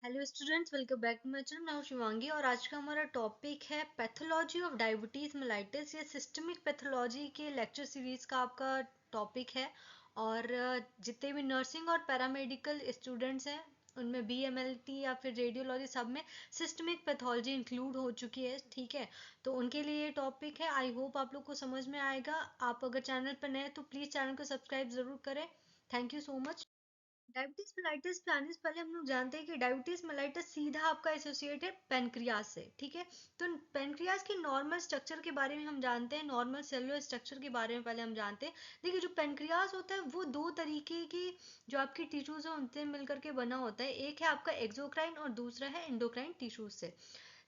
Hello students, welcome back to my channel. मैं शिवांगी और आज का हमारा टॉपिक है पैथोलॉजी ऑफ डायबिटीज मेलाइटिस। ये सिस्टमिक पैथोलॉजी के लेक्चर सीरीज का आपका टॉपिक है। और जितने भी नर्सिंग और पैरामेडिकल स्टूडेंट्स हैं उनमें बीएमएलटी या फिर रेडियोलॉजी सब में सिस्टमिक पैथोलॉजी इंक्लूड हो चुकी है। ठीक है, तो उनके लिए ये टॉपिक है। आई होप आप लोग को समझ में आएगा। आप अगर चैनल पर नए हैं तो प्लीज़ चैनल को सब्सक्राइब ज़रूर करें। Thank you so much. Diabetes mellitus पे आने से पहले हम लोग जानते हैं कि डायबिटीज मेलाइटिस सीधा आपका एसोसिएट है पेनक्रियाज से। ठीक है, तो पेनक्रियाज के नॉर्मल स्ट्रक्चर के बारे में हम जानते हैं, नॉर्मल सेलुलर स्ट्रक्चर के बारे में पहले हम जानते हैं। देखिए, जो पेनक्रियाज होता है वो दो तरीके की जो आपकी टिश्यूज है उनसे मिलकर के बना होता है। एक है आपका एक्सोक्राइन और दूसरा है एंडोक्राइन टिश्यूज से।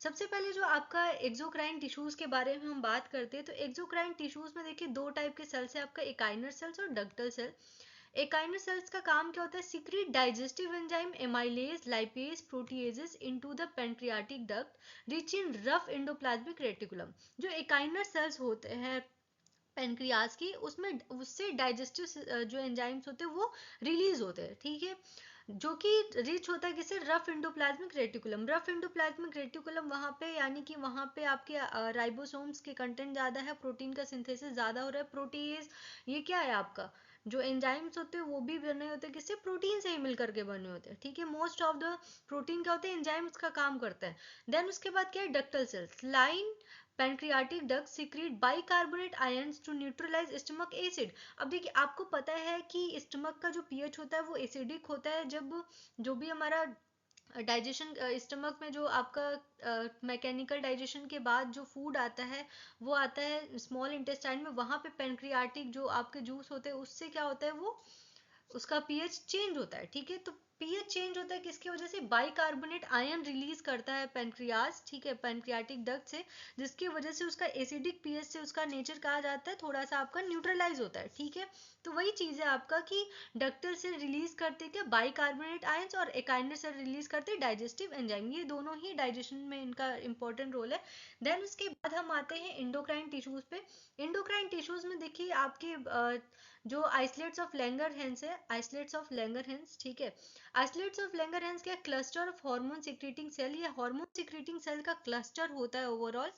सबसे पहले जो आपका एक्सोक्राइन टिश्यूज के बारे में हम बात करते हैं तो एक्सोक्राइन टिश्यूज में देखिए दो टाइप के सेल्स है, आपका एकाइनर सेल्स और डक्टल सेल। एकाइनर सेल्स का काम क्या होता है? Secret digestive enzyme amylase lipase proteases into the pancreatic duct rich in rough endoplasmic reticulum. जो एकाइनर सेल्स होते हैं पेनक्रियाज की, उसमें उससे डाइजेस्टिव जो एंजाइम्स होते हैं वो रिलीज होते हैं। ठीक है, जो कि रिच होता है किसे? Rough endoplasmic reticulum. Rough endoplasmic reticulum वहाँ पे यानी कि वहाँ पे आपके राइबोसोम्स के कंटेंट ज़्यादा है, प्रोटीन का सिंथेसिस ज़्यादा हो रहा है। प्रोटीज ये क्या है आपका? जो एंजाइम्स होते हैं वो भी बने होते हैं किससे? प्रोटीन से ही मिलकर के बने होते हैं। ठीक है, मोस्ट ऑफ द प्रोटीन क्या होते हैं? एंजाइम्स का काम करता है। देन उसके बाद क्या है? Ductal cells line pancreatic duct secrete bicarbonate ions to neutralize stomach acid. अब देखिए, आपको पता है कि स्टमक का जो पीएच होता है वो एसिडिक होता है। जब जो भी हमारा डाइजेशन स्टमक में जो आपका मैकेनिकल डाइजेशन के बाद जो फूड आता है वो आता है स्मॉल इंटेस्टाइन में। वहाँ पे पेनक्रियाटिक जो आपके जूस होते हैं उससे क्या होता है? वो उसका पीएच चेंज होता है। ठीक है, तो पीएच चेंज होता है किसकी वजह से? बाइकार्बोनेट आयन रिलीज करता है पेनक्रियाज, ठीक है, पेनक्रियाटिक डक्ट से, जिसकी वजह से उसका एसिडिक पीएच से उसका नेचर कहा जाता है थोड़ा सा आपका न्यूट्रलाइज होता है। ठीक है, तो वही चीज है आपका कि डक्टल से रिलीज करते क्या? बाइकार्बोनेट आयंस, और एकाइनर से रिलीज करते डाइजेस्टिव एंजाइम। ये दोनों ही डाइजेशन में इनका इंपॉर्टेंट रोल है। देन उसके बाद हम आते हैं इंडोक्राइन टिश्यूज पे। इंडोक्राइन टिश्यूज में देखिए आपके जो आइसलेट्स ऑफ लैंगरहैंस है, आइसलेट्स ऑफ लैंगरहैंस। ठीक है, आइसलेट्स ऑफ लैंगरहैंस क्या? Cluster of hormone secreting cell. ये हार्मोन सिक्रेटिंग सेल का क्लस्टर होता है ओवरऑल।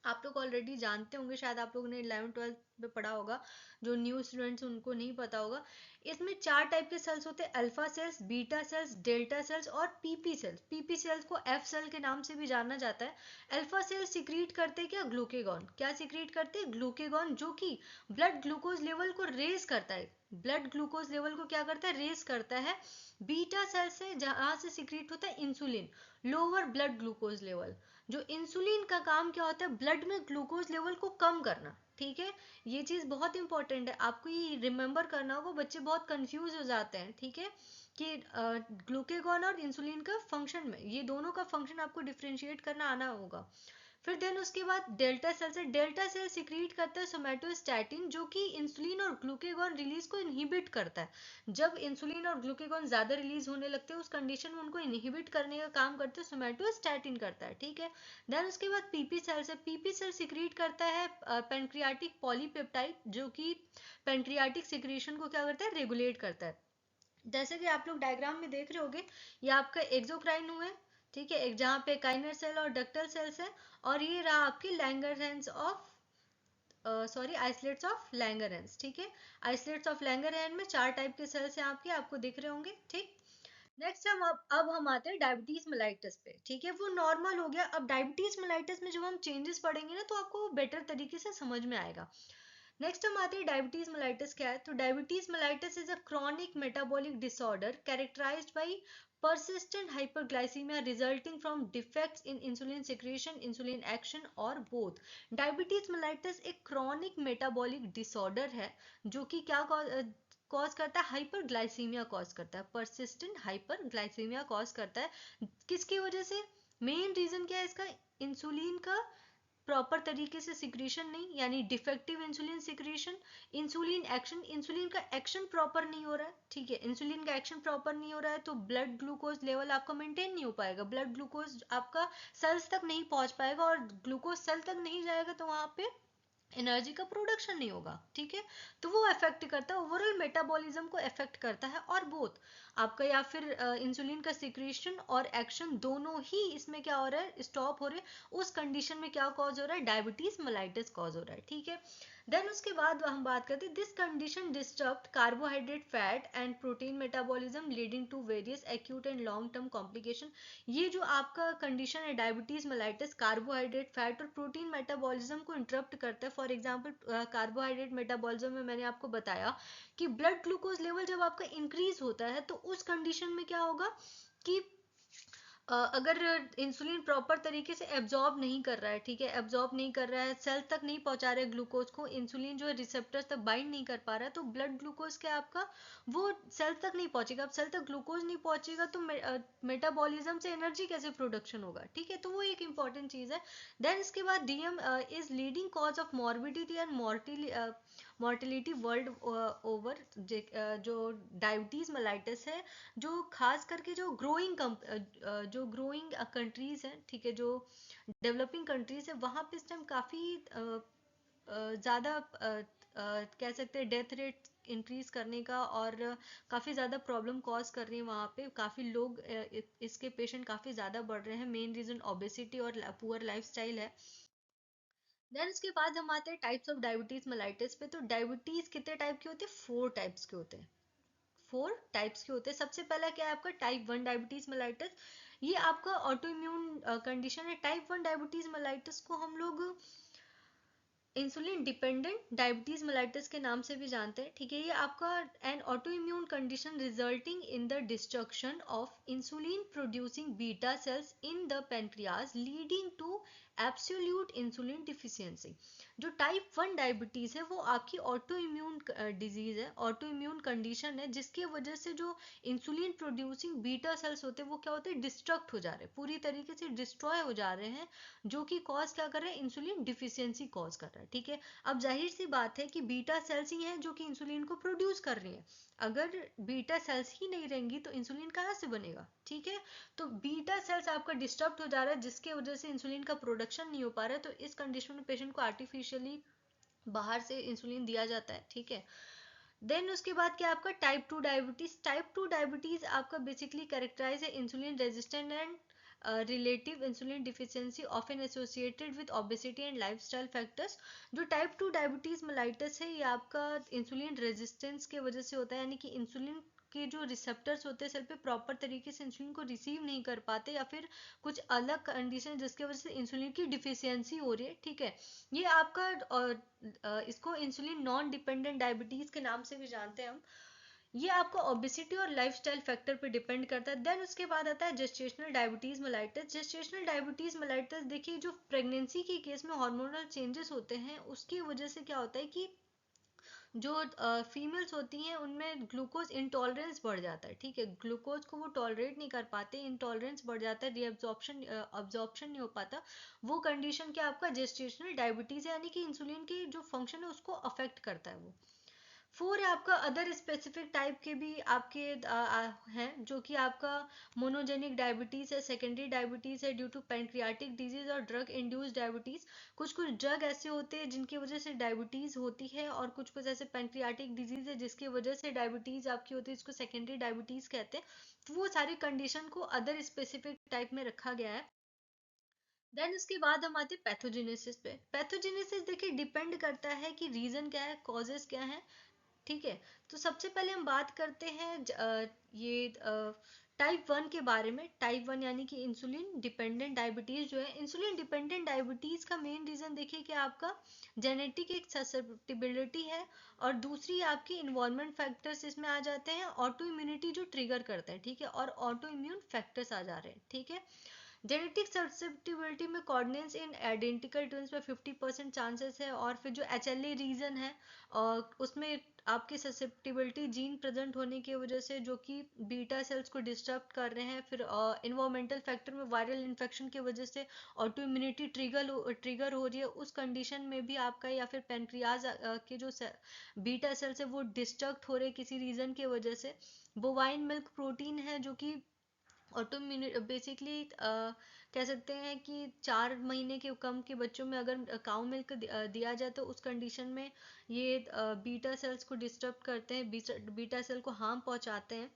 आप लोग ऑलरेडी जानते होंगे, शायद आप लोगों ने 11th 12th में पढ़ा होगा। जो न्यू स्टूडेंट्स उनको नहीं पता होगा। इसमें चार टाइप के सेल्स होते हैं: alpha cells, beta cells, delta sales और पीपी सेल्स। पीपी सेल्स को एफ सेल के नाम से भी जाना जाता है। अल्फा सेल सिक्रीट करते क्या? ग्लूकेगॉन। क्या सिक्रीट करते हैं? ग्लूकेगॉन, जो कि ब्लड ग्लूकोज लेवल को रेज करता है। ब्लड ग्लूकोज लेवल को क्या करता है? रेज करता है। बीटा सेल से जहां से सिक्रीट होता है insulin, lower blood glucose level. जो इंसुलिन का काम क्या होता है? ब्लड में ग्लूकोज लेवल को कम करना। ठीक है, ये चीज बहुत इंपॉर्टेंट है, आपको ये रिमेंबर करना होगा। बच्चे बहुत कंफ्यूज हो जाते हैं। ठीक है, कि ग्लूकेगॉन और इंसुलिन का फंक्शन में, ये दोनों का फंक्शन आपको डिफ्रेंशिएट करना आना होगा। फिर देन उसके बाद डेल्टा सेल से, डेल्टा सेल सिक्रीट करता है सोमेटोस्टैटिन, जो कि इंसुलिन और ग्लूकेगॉन रिलीज को इनहिबिट करता है। जब इंसुलिन और ग्लूकेगॉन ज्यादा रिलीज होने लगते हैं उस कंडीशन में उनको इनहिबिट करने का काम करते हैं सोमेटोस्टैटिन करता है। ठीक है, देन उसके बाद पीपी सेल से, पीपी सेल सिक्रीट करता है पेनक्रियाटिक पॉलीपेप्टाइड, जो कि पेनक्रियाटिक सिक्रीशन को क्या करता है? रेगुलेट करता है। जैसे कि आप लोग डायग्राम में देख रहे होगे, ये आपका एक्सोक्राइन हुआ है। ठीक है, एक जहाँ पे काइनर सेल और डक्टल सेल्स है, और ये रहा आपकी Langerhans of sorry islets of Langerhans. ठीक है, आइसलेट्स ऑफ लैंगरहैंस में चार टाइप के सेल्स हैं आपके, आपको दिख रहे होंगे। ठीक, नेक्स्ट हम अब हम आते हैं डायबिटीज मेलाइटिस पे। ठीक है, वो नॉर्मल हो गया। अब डायबिटीज मेलाइटिस में जब हम चेंजेस पढ़ेंगे ना तो आपको बेटर तरीके से समझ में आएगा। नेक्स्ट हम आते हैं डायबिटीज मेलाइटिस क्या है। तो diabetes mellitus is a chronic metabolic disorder characterized by persistent hyperglycemia resulting from defects in insulin secretion, insulin action और both। डायबिटीज मेलाइटिस एक क्रॉनिक मेटाबॉलिक डिसऑर्डर है जो कि क्या कॉज करता है? हाइपरग्लाइसीमिया कॉज करता है, परसिस्टेंट हाइपरग्लाइसीमिया कॉज करता है। किसकी वजह से? मेन रीजन क्या है इसका? इंसुलिन का प्रॉपर तरीके से सिक्रीशन नहीं, यानी defective insulin secretion. Insulin action, insulin का एक्शन प्रॉपर नहीं हो रहा है। ठीक है, इंसुलिन का एक्शन प्रॉपर नहीं हो रहा है तो ब्लड ग्लूकोज लेवल आपका मेंटेन नहीं हो पाएगा, ब्लड ग्लूकोज आपका सेल्स तक नहीं पहुंच पाएगा, और ग्लूकोज सेल तक नहीं जाएगा तो वहां पे एनर्जी का प्रोडक्शन नहीं होगा। ठीक है, तो वो अफेक्ट करता है, ओवरऑल मेटाबॉलिज्म को अफेक्ट करता है। और बोथ आपका, या फिर इंसुलिन का सिक्रीशन और एक्शन दोनों ही इसमें क्या हो रहा है, स्टॉप हो रहे हैं। उस कंडीशन में क्या कॉज हो रहा है, डायबिटीज मेलाइटिस कॉज हो रहा है, ठीक है। देन उसके बाद हम बात करते हैं, this condition disturb carbohydrate, fat and protein metabolism leading to various acute and long term complication. ये जो आपका कंडीशन है डायबिटीज मेलाइटिस, कार्बोहाइड्रेट, फैट और प्रोटीन मेटाबॉलिज्म को इंटरप्ट करता है। फॉर एग्जांपल कार्बोहाइड्रेट मेटाबॉलिज्म में मैंने आपको बताया कि ब्लड ग्लूकोज लेवल जब आपका इंक्रीज होता है तो उस कंडीशन में क्या होगा कि अगर इंसुलिन प्रॉपर तरीके से एब्जॉर्ब नहीं कर रहा है, ठीक है, एब्जॉर्ब नहीं कर रहा है, सेल तक नहीं पहुंचा रहे ग्लूकोज को, इंसुलिन जो है रिसेप्टर्स तक बाइंड नहीं कर पा रहा है, तो ब्लड ग्लूकोज क्या आपका वो सेल तक नहीं पहुंचेगा। अब सेल तक ग्लूकोज नहीं पहुंचेगा तो मेटाबॉलिज्म से एनर्जी कैसे प्रोडक्शन होगा, ठीक है, तो वो एक इंपॉर्टेंट चीज है। देन इसके बाद DM is leading cause of morbidity and mortality world over. जो डायबिटीज मेलाइटिस है, जो खास करके जो ग्रोइंग कंट्रीज हैं, ठीक है, जो डेवलपिंग कंट्रीज है, वहाँ पे इस टाइम काफ़ी ज़्यादा कह सकते हैं डेथ रेट इंक्रीज करने का, और काफ़ी ज़्यादा प्रॉब्लम कॉज कर रही है। वहाँ पे काफ़ी लोग इसके पेशेंट काफ़ी ज़्यादा बढ़ रहे हैं। मेन रीज़न ओबेसिटी और पुअर लाइफस्टाइल है। देन उसके बाद हम आते हैं टाइप्स ऑफ डायबिटीज मेलाइटिस पे। तो डायबिटीज कितने टाइप के होते हैं, 4 टाइप्स के होते हैं। 4 टाइप्स के होते हैं। सबसे पहला क्या है आपका टाइप 1 डायबिटीज मेलाइटिस। ये आपका ऑटो इम्यून कंडीशन है। टाइप 1 डायबिटीज मेलाइटिस को हम लोग इंसुलिन डिपेंडेंट डायबिटीज मेलाइटिस के नाम से भी जानते हैं, ठीक है। ये आपका an autoimmune condition resulting in the destruction of insulin producing beta cells in the pancreas leading to absolute insulin deficiency. जो टाइप 1 डायबिटीज है वो आपकी ऑटो इम्यून डिजीज है, ऑटो इम्यून कंडीशन है, जिसकी वजह से जो इंसुलिन प्रोड्यूसिंग बीटा सेल्स होते हैं वो क्या होते हैं, डिस्ट्रक्ट हो जा रहे हैं, पूरी तरीके से डिस्ट्रॉय हो जा रहे हैं, जो कि कॉज क्या कर रहे हैं, इंसुलिन डिफिशियंसी कॉज कर रहा है, ठीक है। अब जाहिर सी बात है कि बीटा सेल्स ही हैं जो कि इंसुलिन को प्रोड्यूस कर रही हैं। अगर बीटा सेल्स ही नहीं रहेंगी तो इंसुलिन कहाँ से बनेगा, ठीक है। तो बीटा सेल्स आपका डिस्टर्ब हो जा रहा है, जिसके वजह से इंसुलिन का प्रोडक्शन नहीं हो पा रहा है। तो इस कंडीशन में पेशेंट को आर्टिफिशियली बाहर से इंसुलिन दिया जाता है, ठीक है। देन उसके बाद क्या आपका टाइप 2 डायबिटीज। टाइप 2 डायबिटीज आपका बेसिकली कैरेक्टराइज है insulin resistant and relative insulin deficiency often associated with obesity and lifestyle factors. जो टाइप 2 डायबिटीज मेलाइटिस है ये आपका इंसुलिन रेजिस्टेंस के वजह से होता है, यानी कि इंसुलिन के जो रिसेप्टर्स होते हैं सेल पे प्रॉपर तरीके से इंसुलिन को रिसीव नहीं कर पाते, या फिर कुछ अलग कंडीशन जिसकी वजह से इंसुलिन की डिफिशियंसी हो रही है, ठीक है। ये आपका इसको इंसुलिन नॉन डिपेंडेंट डायबिटीज के नाम से भी जानते हैं हम। ये आपको ओबेसिटी और लाइफस्टाइल फैक्टर पे डिपेंड करता है। देन उसके बाद आता है gestational diabetes mellitus. Gestational diabetes mellitus देखिए, जो प्रेगनेंसी के केस में हार्मोनल चेंजेस होते हैं उसकी वजह से क्या होता है कि जो फीमेल्स होती हैं उनमें ग्लूकोज इंटॉलरेंस बढ़ जाता है, ठीक है। ग्लूकोज को वो टॉलरेट नहीं कर पाते, इंटॉलरेंस बढ़ जाता है, रीअब्जॉर्प्शन अब्जॉर्प्शन नहीं हो पाता। वो कंडीशन क्या आपका जेस्टेशनल डायबिटीज है, यानी कि इंसुलिन की जो फंक्शन है उसको अफेक्ट करता है वो। 4 है आपका अदर स्पेसिफिक टाइप के भी आपके हैं, जो कि आपका मोनोजेनिक डायबिटीज है, सेकेंडरी डायबिटीज है ड्यू टू पैंक्रियाटिक डिजीज और ड्रग इंड्यूस्ड डायबिटीज। कुछ कुछ ड्रग ऐसे होते हैं जिनकी वजह से डायबिटीज होती है, और कुछ कुछ ऐसे पैंक्रियाटिक डिजीज है जिसकी वजह से डायबिटीज आपकी होती है, इसको सेकेंडरी डायबिटीज कहते हैं। तो वो सारी कंडीशन को अदर स्पेसिफिक टाइप में रखा गया है। देन उसके बाद हम आते हैं पैथोजेनेसिस पे। पैथोजेनेसिस देखिए डिपेंड करता है कि रीजन क्या है, कॉजेस क्या है, ठीक है। तो सबसे पहले हम बात करते हैं ये टाइप 1 के बारे में। टाइप 1 यानी कि इंसुलिन डिपेंडेंट डायबिटीज जो है, इंसुलिन डिपेंडेंट डायबिटीज का मेन रीजन देखिए कि आपका जेनेटिक एक ससेप्टिबिलिटी है, और दूसरी आपकी इन्वायरमेंट फैक्टर्स इसमें आ जाते हैं, ऑटो इम्यूनिटी जो ट्रिगर करते हैं, ठीक है, और ऑटो इम्यून फैक्टर्स आ जा रहे हैं, ठीक है। जेनेटिक ससेप्टिबिलिटी में कोऑर्डिनेट्स इन आइडेंटिकल ट्विंस में 50% चांसेस है, और फिर जो एचएलए रीजन है और उसमें आपकी ससेप्टिबिलिटी जीन प्रेजेंट होने की वजह से जो कि बीटा सेल्स को डिस्टर्ब कर रहे हैं। फिर इन्वायरमेंटल फैक्टर में वायरल इन्फेक्शन की वजह से ऑटो इम्यूनिटी ट्रिगर हो रही है, उस कंडीशन में भी आपका, या फिर पेनक्रियाज के जो बीटा सेल्स है वो डिस्ट्रक्ट हो रहे किसी रीजन की वजह से। बोवाइन मिल्क प्रोटीन है जो कि ऑटोम्यूनि बेसिकली कह सकते हैं कि 4 महीने के कम के बच्चों में अगर काउ मिल्क दिया जाए तो उस कंडीशन में ये बीटा सेल्स को डिस्टर्ब करते हैं, बीटा सेल को हार्म पहुंचाते हैं।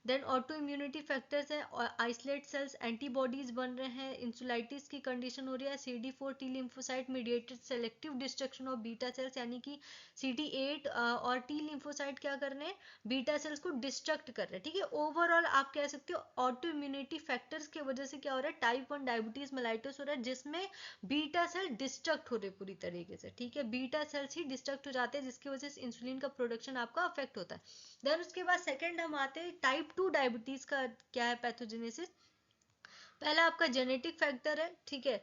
देन ऑटो इम्यूनिटी फैक्टर्स है, आइसलेट सेल्स एंटीबॉडीज बन रहे हैं, इंसुलाइटिस की कंडीशन हो रही है, CD4 T lymphocyte mediated selective destruction of beta sales, यानी कि CD8 और टी लिम्फोसाइट क्या कर रहे हैं, बीटा सेल्स को डिस्ट्रक्ट कर रहे हैं, ठीक है। ओवरऑल आप कह सकते हो ऑटो इम्यूनिटी फैक्टर्स की वजह से क्या हो रहा है, टाइप 1 डायबिटीज मेलाइटस हो रहा है, जिसमें बीटा सेल डिस्ट्रक्ट हो रहे पूरी तरीके से, ठीक है। बीटा सेल्स ही डिस्ट्रक्ट हो जाते हैं, जिसकी वजह से इंसुलिन का प्रोडक्शन आपका अफेक्ट होता है। देन उसके बाद सेकंड हम आते हैं टाइप 2 डायबिटीज का क्या है पैथोजेनेसिस। पहला आपका जेनेटिक फैक्टर है, ठीक है।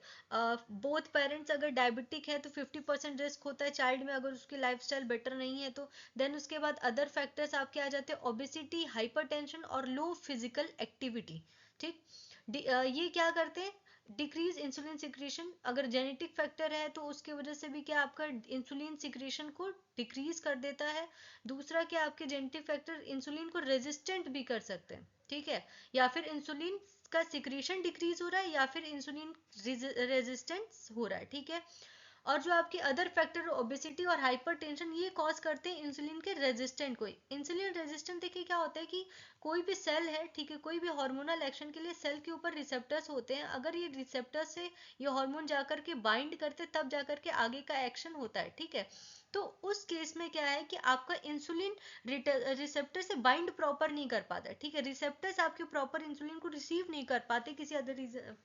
बोथ पेरेंट्स अगर डायबिटिक है तो 50% रिस्क होता है चाइल्ड में, अगर उसकी लाइफस्टाइल बेटर नहीं है तो। देन उसके बाद अदर फैक्टर्स आपके आ जाते हैं, ओबेसिटी, हाइपरटेंशन और लो फिजिकल एक्टिविटी, ठीक। ये क्या करते हैं, डिक्रीज इंसुलिन सिक्रीशन। अगर जेनेटिक फैक्टर है तो उसकी वजह से भी क्या आपका इंसुलिन सिक्रीशन को डिक्रीज कर देता है। दूसरा क्या आपके जेनेटिक फैक्टर इंसुलिन को रेजिस्टेंट भी कर सकते हैं, ठीक है। या फिर इंसुलिन का सिक्रीशन डिक्रीज हो रहा है या फिर इंसुलिन रेजिस्टेंस हो रहा है, ठीक है। और जो आपके अदर फैक्टर ओबेसिटी और हाइपरटेंशन, ये कॉज करते हैं इंसुलिन के रेजिस्टेंट को। इंसुलिन रेजिस्टेंट देखिए क्या होता है कि कोई भी सेल है, ठीक है, कोई भी हार्मोनल एक्शन के लिए सेल के ऊपर रिसेप्टर्स होते हैं, अगर ये रिसेप्टर्स से ये हार्मोन जाकर के बाइंड करते तब जाकर के आगे का एक्शन होता है, ठीक है। तो उस केस में क्या है कि आपका इंसुलिन रिसेप्टर से बाइंड प्रॉपर नहीं कर पाता, ठीक है। रिसेप्टर्स आपके प्रॉपर इंसुलिन को रिसीव नहीं कर पाते किसी अदर रीजन,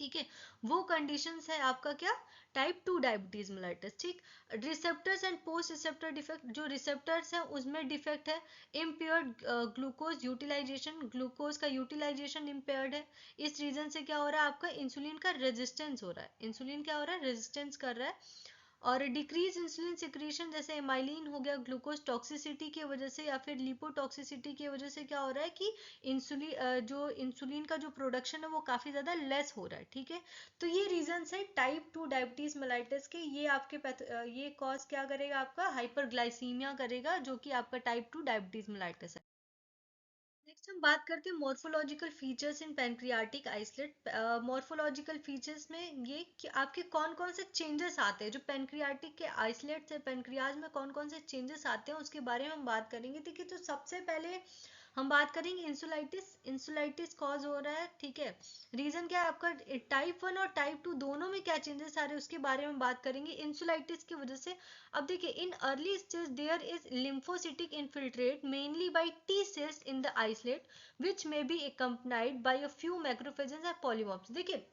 ठीक है। वो कंडीशंस है आपका क्या, टाइप 2 डायबिटीज मेलाइटस, ठीक। Receptors and post receptor defect, जो रिसेप्टर्स है उसमें डिफेक्ट है। इम्पेयर्ड ग्लूकोज यूटिलाइजेशन, ग्लूकोज का यूटिलाइजेशन इम्पेयर्ड है। इस रीजन से क्या हो रहा है, आपका इंसुलिन का रेजिस्टेंस हो रहा है, इंसुलिन क्या हो रहा है, रेजिस्टेंस कर रहा है। और डिक्रीज इंसुलिन सिक्रीशन, जैसे एमाइलिन हो गया, ग्लूकोज टॉक्सिसिटी की वजह से या फिर लिपोटॉक्सिसिटी की वजह से क्या हो रहा है कि इंसुलिन का जो प्रोडक्शन है वो काफी ज्यादा लेस हो रहा है, ठीक है। तो ये रीजन है टाइप 2 डायबिटीज मेलाइटस के। ये आपके ये कॉज क्या करेगा, आपका हाइपरग्लाइसीमिया करेगा, जो कि आपका टाइप 2 डायबिटीज मेलाइटस है। नेक्स्ट हम बात करते हैं morphological features in pancreatic islet. Morphological features में ये कि आपके कौन कौन से चेंजेस आते हैं, जो पैनक्रियाटिक के आइसलेट से पैनक्रियाज में कौन कौन से चेंजेस आते हैं उसके बारे में हम बात करेंगे, ठीक है। तो सबसे पहले हम बात करेंगे इंसुलाइटिस। इंसुलाइटिस कॉज हो रहा है, ठीक है। रीजन क्या है आपका, टाइप 1 और टाइप 2 दोनों में क्या चेंजेस आ रहे हैं उसके बारे में बात करेंगे। इंसुलाइटिस की वजह से, अब देखिए, in early stage there is lymphocytic infiltrate mainly by T cells in the islets which may be accompanied by a few macrophages or polymorphs। देखिए,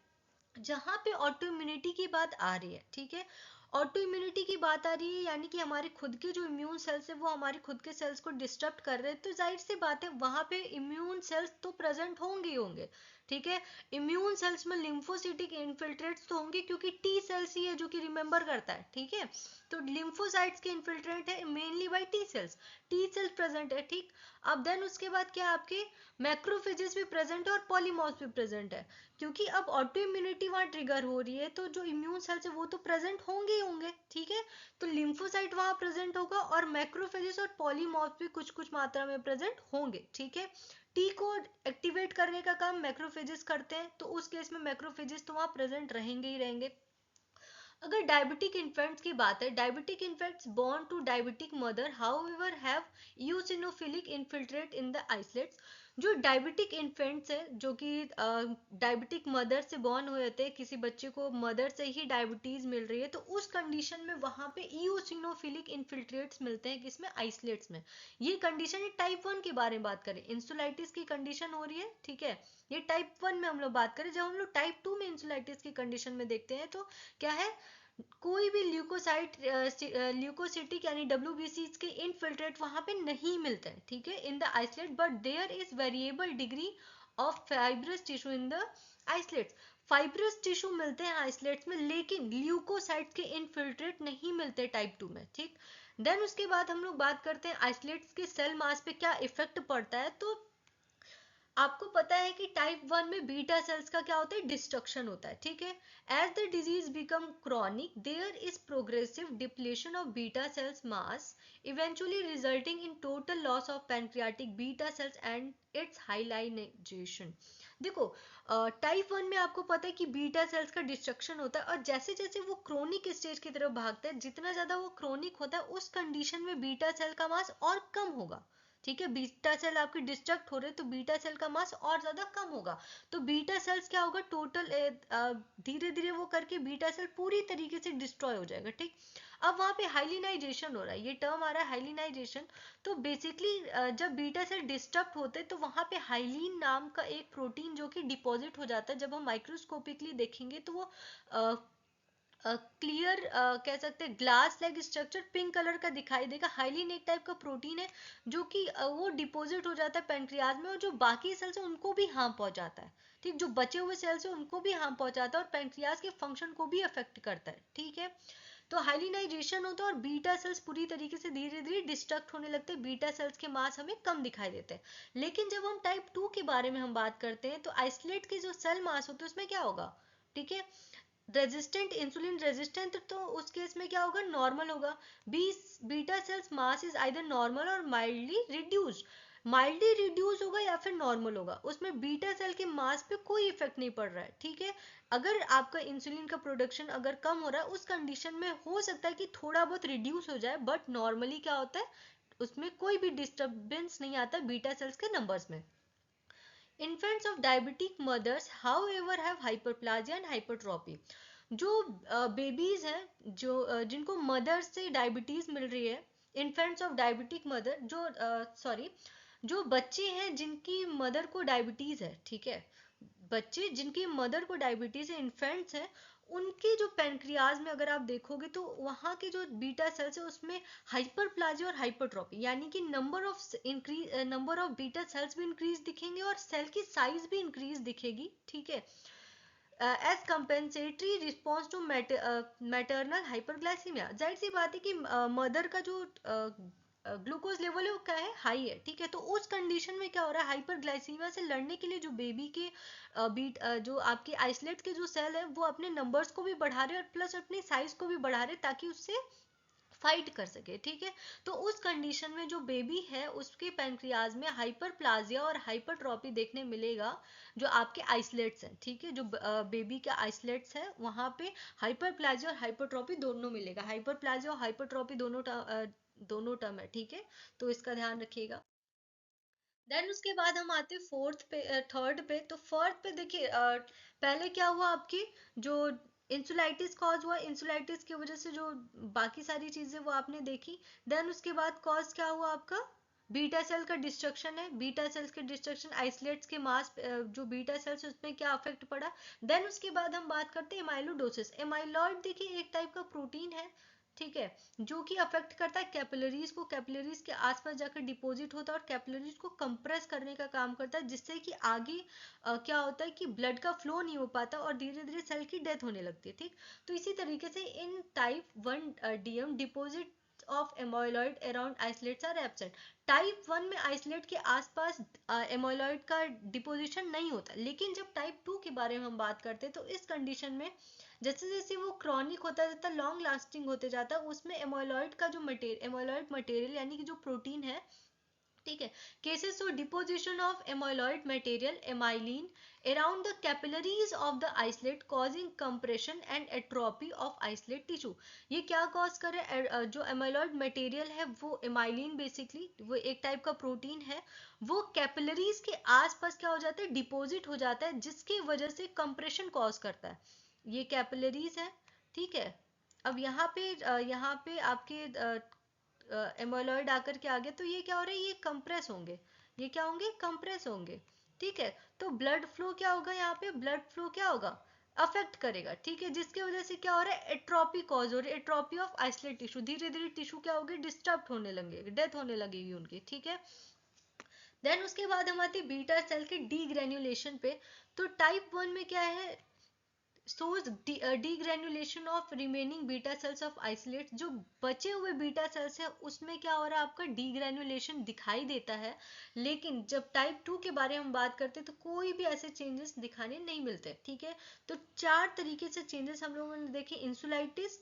जहां पे ऑटो इम्यूनिटी की बात आ रही है, ठीक है, ऑटो इम्यूनिटी की बात आ रही है, यानी कि हमारे खुद के जो इम्यून सेल्स है वो हमारे खुद के सेल्स को डिस्टर्ब कर रहे हैं, तो जाहिर सी बात है वहां पे इम्यून सेल्स तो प्रेजेंट होंगे ही होंगे, ठीक है। इम्यून सेल्स में लिम्फोसिटिक इन्फिल्ट्रेट्स तो होंगे, क्योंकि टी सेल्स ही है जो कि रिमेंबर करता है, ठीक है। तो लिम्फोसाइट्स के इन्फिल्ट्रेट है mainly by T cells present है, ठीक। अब देन उसके बाद क्या, आपके मैक्रोफेजेस भी प्रेजेंट है और पॉलीमॉर्फ्स भी प्रेजेंट है, क्योंकि अब ऑटो इम्यूनिटी वहां ट्रिगर हो रही है, तो जो इम्यून सेल्स है वो तो प्रेजेंट होंगे ही होंगे, ठीक है। तो लिम्फोसाइट वहां प्रेजेंट होगा और मैक्रोफेजेस और पॉलीमॉर्फ भी कुछ कुछ मात्रा में प्रेजेंट होंगे, ठीक है। टी को एक्टिवेट करने का काम मैक्रोफेजेस करते हैं, तो उस केस में मैक्रोफेजेस तो वहां प्रेजेंट रहेंगे ही रहेंगे। अगर डायबिटिक इन्फेंट्स की बात है, diabetic infants born to diabetic mother however have eosinophilic infiltrate in the islets. जो डायबिटिक इन्फेंट्स है, जो कि डायबिटिक मदर से बॉर्न हुए थे, किसी बच्चे को मदर से ही डायबिटीज मिल रही है, तो उस कंडीशन में वहां पे ईओसिनोफिलिक इन्फिल्ट्रेट्स मिलते हैं, किसमें, आइसलेट्स में। ये कंडीशन है टाइप 1 के बारे में बात करें, इंसुलाइटिस की कंडीशन हो रही है, ठीक है। ये टाइप 1 में हम लोग बात करें, जब हम लोग टाइप 2 में इंसुलाइटिस की कंडीशन में देखते हैं तो क्या है, कोई भी ल्यूकोसाइट ल्यूकोसिटिक यानी WBC के इनफिल्ट्रेट वहां पे नहीं मिलते हैं, ठीक है, in the islet, but there is variable degree of fibrous tissue in the islets. Fibrous tissue मिलते हैं आइसलेट्स में, लेकिन ल्यूकोसाइट के इनफिल्ट्रेट नहीं मिलते टाइप 2 में, ठीक। देन उसके बाद हम लोग बात करते हैं आइसलेट्स के सेल मास पे क्या इफेक्ट पड़ता है। तो आपको पता है कि टाइप 1 में बीटा सेल्स का क्या होता है, डिस्ट्रक्शन होता है, ठीक है। As the disease become chronic there is progressive depletion of beta cells mass, eventually resulting in total loss of pancreatic beta cells and its hyalinisation. देखो, टाइप 1 में आपको पता है कि बीटा सेल्स का डिस्ट्रक्शन होता है, और जैसे जैसे वो क्रोनिक स्टेज की तरफ भागता है, जितना ज्यादा वो क्रोनिक होता है, उस कंडीशन में बीटा सेल का मास और कम होगा, ठीक है, बीटा सेल आपके डिस्ट्रक्ट हो रहे हैं तो बीटा सेल का मास और ज्यादा कम होगा, तो बीटा सेल्स क्या होगा, टोटल धीरे धीरे वो करके बीटा सेल पूरी तरीके से डिस्ट्रॉय हो जाएगा। ठीक, अब वहां पे हाइलिनाइजेशन हो रहा है, ये टर्म आ रहा है हाइलिनाइजेशन। तो बेसिकली जब बीटा सेल डिस्टर्ब होते हैं तो वहां पे हाइलिन नाम का एक प्रोटीन जो कि डिपॉजिट हो जाता है, जब हम माइक्रोस्कोपिकली देखेंगे तो वो क्लियर कह सकते हैं glass like structure pink colour का दिखाई देगा। हाइलिन एक टाइप का प्रोटीन है जो कि वो डिपॉजिट हो जाता है पेनक्रियाज में, और जो बाकी सेल्स है उनको भी हार्म पहुंचाता है। ठीक, जो बचे हुए सेल्स है उनको भी हार्म पहुंचाता है और पेनक्रियाज के फंक्शन को भी अफेक्ट करता है। ठीक है, तो हाइलिनाइजेशन होता है और बीटा सेल्स पूरी तरीके से धीरे धीरे डिस्ट्रक्ट होने लगते हैं, बीटा सेल्स के मास हमें कम दिखाई देते हैं। लेकिन जब हम टाइप 2 के बारे में हम बात करते हैं तो आइसोलेट के जो सेल मास होते हैं उसमें क्या होगा, ठीक है, रेजिस्टेंट इंसुलिन रेजिस्टेंट, तो उस केस में क्या होगा, नॉर्मल होगा। Beta cells mass is either normal और माइल्डली रिड्यूस होगा या फिर नॉर्मल होगा, उसमें बीटा सेल के मास पे कोई इफेक्ट नहीं पड़ रहा है। ठीक है, अगर आपका इंसुलिन का प्रोडक्शन अगर कम हो रहा है उस कंडीशन में हो सकता है कि थोड़ा बहुत रिड्यूस हो जाए, बट नॉर्मली क्या होता है, उसमें कोई भी डिस्टर्बेंस नहीं आता बीटा सेल्स के नंबर्स में। Infants of diabetic mothers, however, have hyperplasia and hypertrophy. जो बेबीज हैं जो जिनको मदर से डायबिटीज मिल रही है, इन्फेंट्स ऑफ डायबिटिक मदर, जो सॉरी जो बच्चे हैं जिनकी मदर को डायबिटीज है, ठीक है, बच्चे जिनकी मदर को डायबिटीज है, इन्फेंट्स हैं, उनके जो पेनक्रियाज में अगर आप देखोगे तो वहाँ के जो बीटा सेल्स है उसमें हाइपरप्लाजिया और हाइपरट्रॉपी, यानी कि नंबर ऑफ बीटा सेल्स भी इंक्रीज दिखेंगे और सेल की साइज भी इंक्रीज दिखेगी। ठीक है, as compensatory response to maternal hyperglycemia. जाहिर सी बात है कि मदर का जो ग्लूकोज लेवल है वो क्या है, हाई है। ठीक है, तो उस कंडीशन में क्या हो रहा है, हाइपरग्लाइसीमिया से लड़ने के लिए जो बेबी के जो आपके आइसलेट के जो सेल है वो अपने नंबर्स को भी बढ़ा रहे हैं और प्लस अपनी साइज को भी बढ़ा रहे हैं ताकि उससे फाइट कर सके। ठीक है, तो उस कंडीशन में जो बेबी है उसके पैंक्रियाज में हाइपरप्लाजिया और हाइपरट्रॉपी देखने मिलेगा, जो आपके आइसलेट्स हैं। ठीक है, जो बेबी के आइसलेट्स है वहां पे हाइपरप्लाजिया और हाइपरट्रॉपी दोनों मिलेगा, हाइपरप्लाजिया और हाइपरट्रॉपी दोनों टर्म है। ठीक है, तो इसका ध्यान रखिएगा। देन उसके बाद हम आते हैं फोर्थ पे, थर्ड पे। तो फोर्थ पे देखिए, पहले क्या हुआ आपकी, जो इंसुलाइटिस कॉज हुआ, इंसुलाइटिस की वजह से जो बाकी सारी चीजें वो आपने देखी। देन उसके बाद कॉज क्या हुआ आपका, बीटा सेल का डिस्ट्रक्शन है, बीटा सेल्स के डिस्ट्रक्शन, आइसलेट्स के मास जो बीटा सेल्स उसमें क्या अफेक्ट पड़ा। देन उसके बाद हम बात करते हैं एमाइलोडोसिस। एमाइलॉइड देखिए एक टाइप का प्रोटीन है, ठीक है, जो कि अफेक्ट करता है कैपिलरीज को, कैपिलरीज के आसपास जाकर डिपॉजिट होता है और कैपिलरीज को कंप्रेस करने का काम करता है, जिससे कि आगे क्या होता है कि ब्लड का फ्लो नहीं हो पाता और धीरे धीरे सेल की डेथ होने लगती है। ठीक, तो इसी तरीके से in type 1 DM deposit of amyloid around islets are absent. Type 1 में आइसलेट के आसपास एमोइलॉइड का डिपोजिशन नहीं होता, लेकिन जब टाइप 2 के बारे में हम बात करते हैं तो इस कंडीशन में जैसे जैसे वो क्रॉनिक होता जाता है, लॉन्ग लास्टिंग होते जाता है, उसमें एमोइलॉइड का जो मटेरियल, एमोइलॉइड मटेरियल यानी कि जो प्रोटीन है, ठीक है, cases of deposition of amyloid material amylin around the capillaries of the islet causing compression and atrophy of islet tissue. ये क्या कॉज करे, जो एमाइलॉइड मटेरियल है वो एमाइलिन, बेसिकली वो एक टाइप का प्रोटीन है, वो कैपिलरीज के आसपास क्या हो जाता है, डिपोजिट हो जाता है, जिसकी वजह से कंप्रेशन कॉज करता है। ये कैपिलरीज है, ठीक है। अब यहाँ पे आपके एमोलॉइड आकर के आगे तो ये क्या हो रहा है, ये कंप्रेस होंगे, ये क्या होंगे, कंप्रेस होंगे। ठीक है, तो ब्लड फ्लो क्या होगा, यहाँ पे ब्लड फ्लो क्या होगा, अफेक्ट करेगा। ठीक है, जिसकी वजह से क्या हो रहा है, एट्रोपी कॉज हो रही है, एट्रोपी ऑफ आइसलेट टिश्यू, धीरे धीरे टिश्यू क्या होगी, डिस्टर्ब होने लगेगी, डेथ होने लगेगी उनकी। ठीक है, देन उसके बाद हम आते हैं बीटा सेल के डीग्रेन्युलेशन पे। तो टाइप 1 में क्या है, shows degranulation of remaining beta cells of isolate। जो बचे हुए बीटा सेल्स है उसमें क्या हो रहा है, आपका डीग्रेनुलेशन दिखाई देता है। लेकिन जब टाइप 2 के बारे में हम बात करते हैं तो कोई भी ऐसे चेंजेस दिखाने नहीं मिलते। ठीक है, तो चार तरीके से चेंजेस हम लोगों ने देखे, इंसुलाइटिस,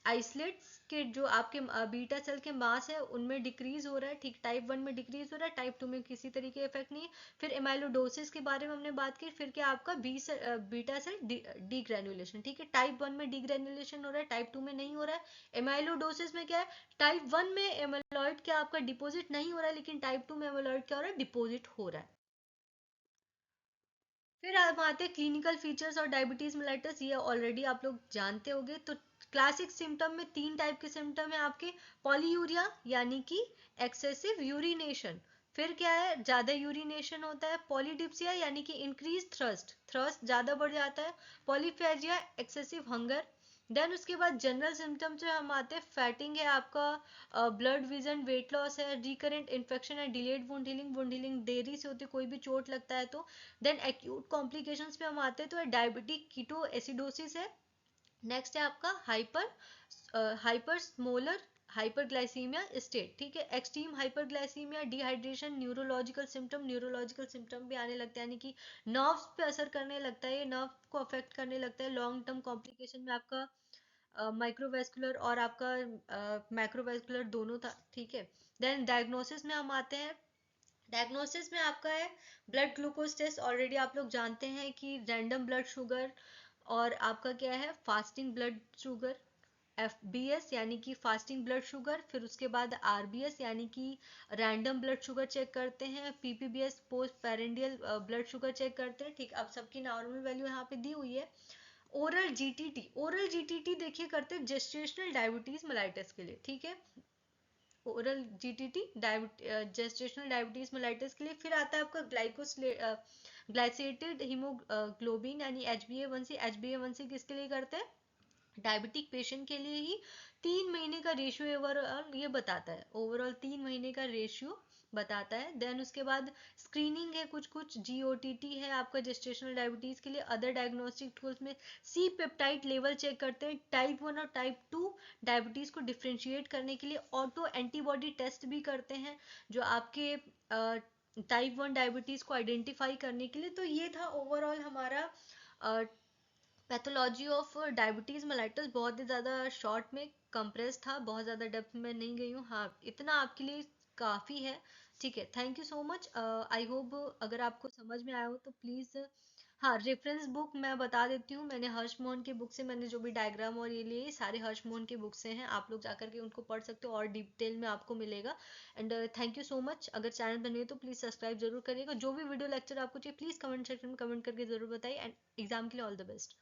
आइसलेट्स के जो आपके बीटा सेल के मास है उनमें डिक्रीज हो रहा है, ठीक, टाइप 1 में डिक्रीज हो रहा है, टाइप 2 में किसी तरीके इफेक्ट नहीं है। फिर एमाइलोडोसिस के बारे में हमने बात की, फिर क्या आपका बीटा सेल डी ग्रेन्युलेशन, ठीक है, टाइप 1 में डी ग्रेन्युलेशन हो रहा है, टाइप 2 में नहीं हो रहा है। एमाइलोडोसिस में क्या है, टाइप 1 में एमाइलॉइड क्या आपका डिपोजिट नहीं हो रहा है, लेकिन टाइप 2 में एमाइलॉइड क्या हो रहा है, डिपोजिट हो रहा है। फिर आप आते हैं क्लिनिकल फीचर्स और डायबिटीज मेलाइटस, ये ऑलरेडी आप लोग जानते होंगे। तो क्लासिक सिम्टम में तीन टाइप के सिम्टम है आपके, पॉलीयूरिया यानी कि एक्सेसिव यूरिनेशन, फिर क्या है, ज्यादा यूरिनेशन होता है, पॉलीडिप्सिया यानी कि इंक्रीज थ्रस्ट, थ्रस्ट ज्यादा बढ़ जाता है, पॉलीफेजिया एक्सेसिव हंगर। देन उसके बाद जनरल सिम्टम से हम आते हैं, फैटिंग है आपका, ब्लड विजन, वेट लॉस है, रिकरेंट इन्फेक्शन है, delayed wound healing, wound healing देरी से होती है, कोई भी चोट लगता है तो। देन एक्यूट कॉम्प्लिकेशंस पे हम आते हैं, तो डायबिटिक कीटो एसिडोसिस है। नेक्स्ट है आपका हाइपरस्मोलर हाइपरग्लाइसीमिया स्टेट, ठीक है, extreme hyperglycaemia, dehydration, neurological symptom भी आने लगता है, यानी कि नर्व्स पे असर करने लगता है, ये नर्व को अफेक्ट करने लगता है। लॉन्ग टर्म कॉम्प्लिकेशन में आपका माइक्रोवेस्कुलर और आपका मैक्रोवेस्कुलर दोनों था, ठीक है। देन डायग्नोसिस में हम आते हैं, डायग्नोसिस में आपका है ब्लड ग्लूकोज टेस्ट, ऑलरेडी आप लोग जानते हैं कि रैंडम ब्लड शुगर, और आपका क्या है फास्टिंग ब्लड शुगर, FBS यानी कि फास्टिंग ब्लड शुगर, फिर उसके बाद RBS यानी कि रैंडम ब्लड शुगर चेक करते हैं, PPBS post prandial blood sugar check करते हैं, ठीक, अब सबकी नॉर्मल वैल्यू यहाँ पे दी हुई है। ओरल जीटीटी देखिए करते हैं जेस्टेशनल डायबिटीज मेलाइटिस के लिए, ठीक है, oral GTT gestational diabetes mellitus के लिए। फिर आता है आपका ग्लाइसेटेड हीमोग्लोबिन यानी HbA1c, HbA1c किसके लिए करते हैं, डायबिटिक पेशेंट के लिए ही। 3 महीने का रेशियो ओवरऑल ये बताता है, ओवरऑल 3 महीने का रेशियो बताता है। देन उसके बाद स्क्रीनिंग है, कुछ कुछ GOTT है आपका जेस्टेशनल डायबिटीज के लिए। अदर डायग्नोस्टिक टूल्स में सी पेप्टाइड लेवल चेक करते हैं, टाइप 1 और टाइप 2 डायबिटीज को डिफ्रेंशिएट करने के लिए ऑटो एंटीबॉडी टेस्ट भी करते हैं, जो आपके टाइप 1 डायबिटीज को आइडेंटिफाई करने के लिए। तो ये था ओवरऑल हमारा पैथोलॉजी ऑफ डायबिटीज मेलाइटस, बहुत ही ज़्यादा शॉर्ट में कंप्रेस था, बहुत ज़्यादा डेप्थ में नहीं गई हूँ, हाँ इतना आपके लिए काफ़ी है, ठीक है। Thank you so much, I hope अगर आपको समझ में आया हो तो प्लीज़। हाँ, रेफरेंस बुक मैं बता देती हूँ, मैंने हर्ष मोहन के बुक से मैंने जो भी डायग्राम और ये लिए सारे हर्ष मोहन के बुक से हैं, आप लोग जाकर के उनको पढ़ सकते हो और डिटेल में आपको मिलेगा। And thank you so much, अगर चैनल बने हो तो प्लीज़ सब्सक्राइब जरूर करिएगा, जो भी वीडियो लेक्चर आपको चाहिए प्लीज़ कमेंट सेक्शन में कमेंट करके जरूर बताइए, एंड एग्जाम के लिए ऑल द बेस्ट।